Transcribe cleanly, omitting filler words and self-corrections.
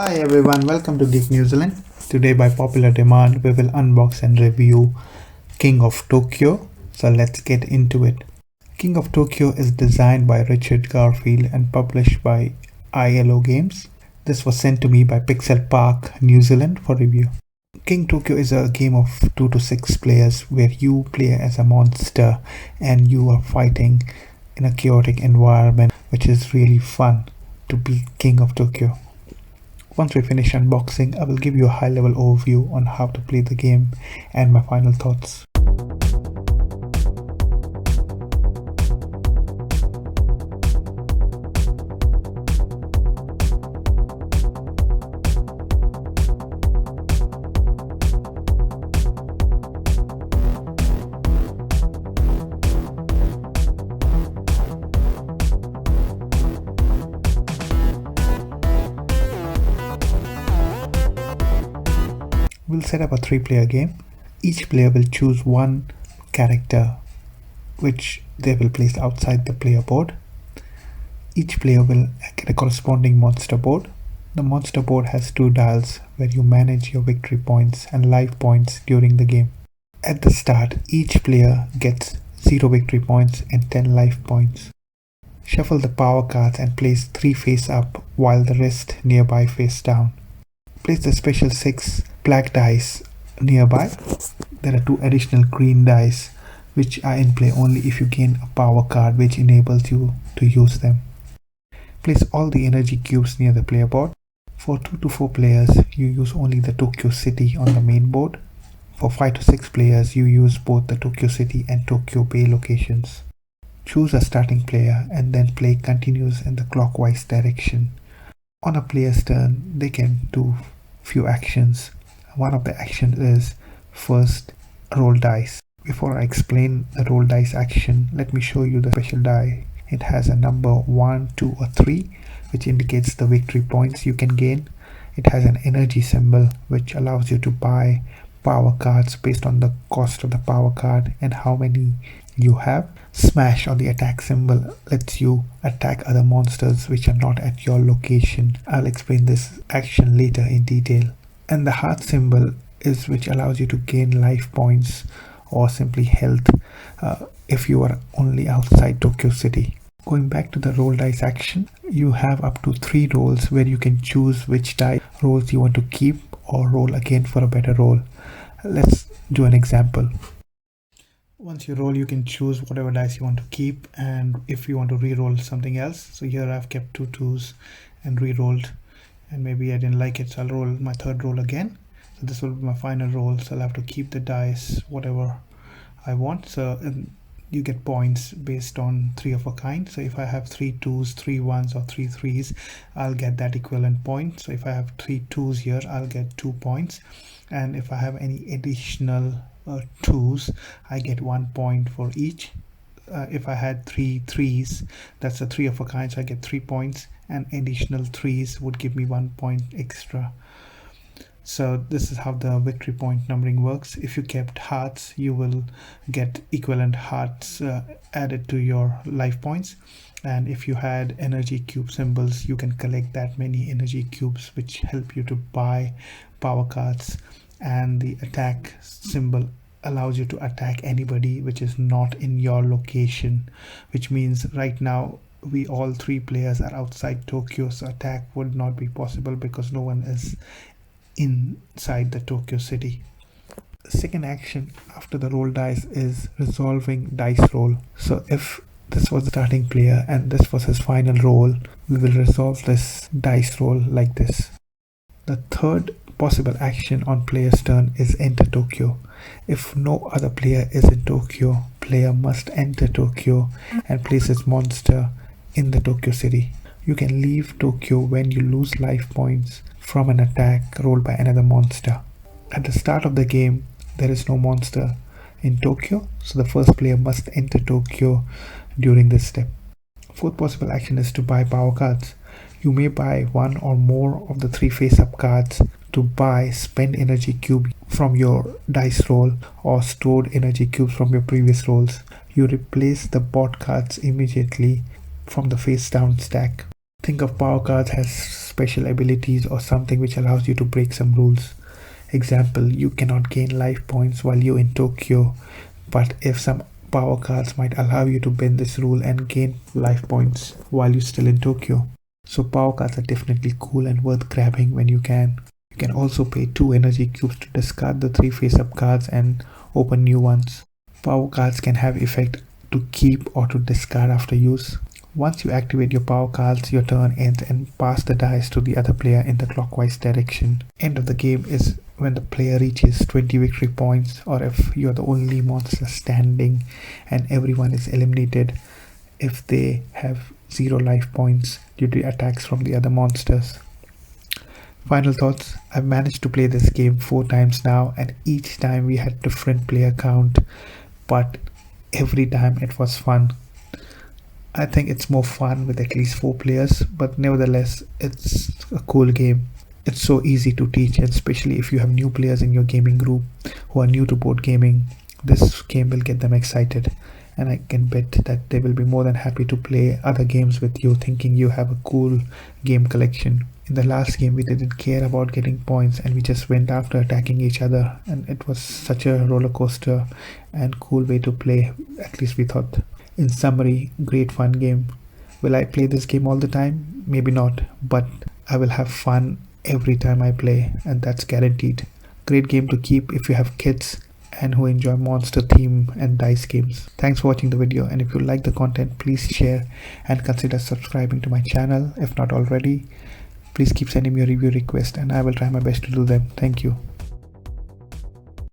Hi everyone, welcome to Geek New Zealand. Today, by popular demand, we will unbox and review King of Tokyo. So let's get into it. King of Tokyo is designed by Richard Garfield and published by ILO Games. This was sent to me by Pixel Park, New Zealand for review. King Tokyo is a game of 2 to 6 players where you play as a monster and you are fighting in a chaotic environment, which is really fun to be King of Tokyo. Once we finish unboxing, I will give you a high-level overview on how to play the game and my final thoughts. We'll set up a 3-player game. Each player will choose one character which they will place outside the player board. Each player will get a corresponding monster board. The monster board has 2 dials where you manage your victory points and life points during the game. At the start, each player gets 0 victory points and 10 life points. Shuffle the power cards and place 3 face up while the rest nearby face down. Place the special 6 black dice nearby. There are 2 additional green dice which are in play only if you gain a power card which enables you to use them. Place all the energy cubes near the player board. For 2 to 4 players, you use only the Tokyo City on the main board. For 5 to 6 players, you use both the Tokyo City and Tokyo Bay locations. Choose a starting player and then play continues in the clockwise direction. On a player's turn, they can do few actions. One of the actions is first roll dice. Before I explain the roll dice action, let me show you the special die. It has a number 1, 2 or 3 which indicates the victory points you can gain. It has an energy symbol which allows you to buy power cards based on the cost of the power card and how many you have. Smash or the attack symbol lets you attack other monsters which are not at your location. I'll explain this action later in detail. And the heart symbol is which allows you to gain life points or simply health if you are only outside Tokyo City. Going back to the roll dice action, you have up to 3 rolls where you can choose which die rolls you want to keep or roll again for a better roll. Let's do an example. Once you roll, you can choose whatever dice you want to keep, and if you want to re-roll something else. So here I've kept 2 2s and re-rolled, and maybe I didn't like it, so I'll roll my 3rd roll again. So this will be my final roll, so I'll have to keep the dice whatever I want. So you get points based on 3 of a kind. So if I have 3 2s, 3 1s or 3 3s, I'll get that equivalent point. So if I have 3 2s here, I'll get 2 points, and if I have any additional 2s, I get 1 point for each. If I had 3 3s, that's a 3 of a kind, so I get 3 points, and additional 3s would give me 1 point extra. So this is how the victory point numbering works. If you kept hearts, you will get equivalent hearts added to your life points, and if you had energy cube symbols, you can collect that many energy cubes which help you to buy power cards. And the attack symbol allows you to attack anybody which is not in your location, which means right now we all 3 players are outside Tokyo, so attack would not be possible because no one is inside the Tokyo City. The second action after the roll dice is resolving dice roll. So if this was the starting player and this was his final roll, we will resolve this dice roll like this. The third possible action on player's turn is enter Tokyo. If no other player is in Tokyo, player must enter Tokyo and place his monster in the Tokyo City. You can leave Tokyo when you lose life points from an attack rolled by another monster. At the start of the game, there is no monster in Tokyo, so the first player must enter Tokyo during this step. Fourth possible action is to buy power cards. You may buy 1 or more of the 3 face-up cards to buy spend energy cube from your dice roll or stored energy cubes from your previous rolls. You replace the bought cards immediately from the face down stack. Think of power cards as special abilities or something which allows you to break some rules. Example, you cannot gain life points while you're in Tokyo, but if some power cards might allow you to bend this rule and gain life points while you're still in Tokyo. So power cards are definitely cool and worth grabbing when you can. You can also pay 2 energy cubes to discard the 3 face-up cards and open new ones. Power cards can have effect to keep or to discard after use. Once you activate your power cards, your turn ends and pass the dice to the other player in the clockwise direction. End of the game is when the player reaches 20 victory points, or if you're the only monster standing and everyone is eliminated if they have 0 life points due to attacks from the other monsters. Final thoughts. I've managed to play this game 4 times now, and each time we had different player count, but every time it was fun. I think it's more fun with at least 4 players, but nevertheless, it's a cool game. It's so easy to teach, especially if you have new players in your gaming group who are new to board gaming. This game will get them excited, and I can bet that they will be more than happy to play other games with you, thinking you have a cool game collection. In the last game, we didn't care about getting points and we just went after attacking each other, and it was such a roller coaster and cool way to play, at least we thought. In summary, great fun game. Will I play this game all the time? Maybe not, but I will have fun every time I play, and that's guaranteed. Great game to keep if you have kids and who enjoy monster theme and dice games. Thanks for watching the video, and if you like the content, please share and consider subscribing to my channel if not already. Please keep sending me your review requests and I will try my best to do them. Thank you.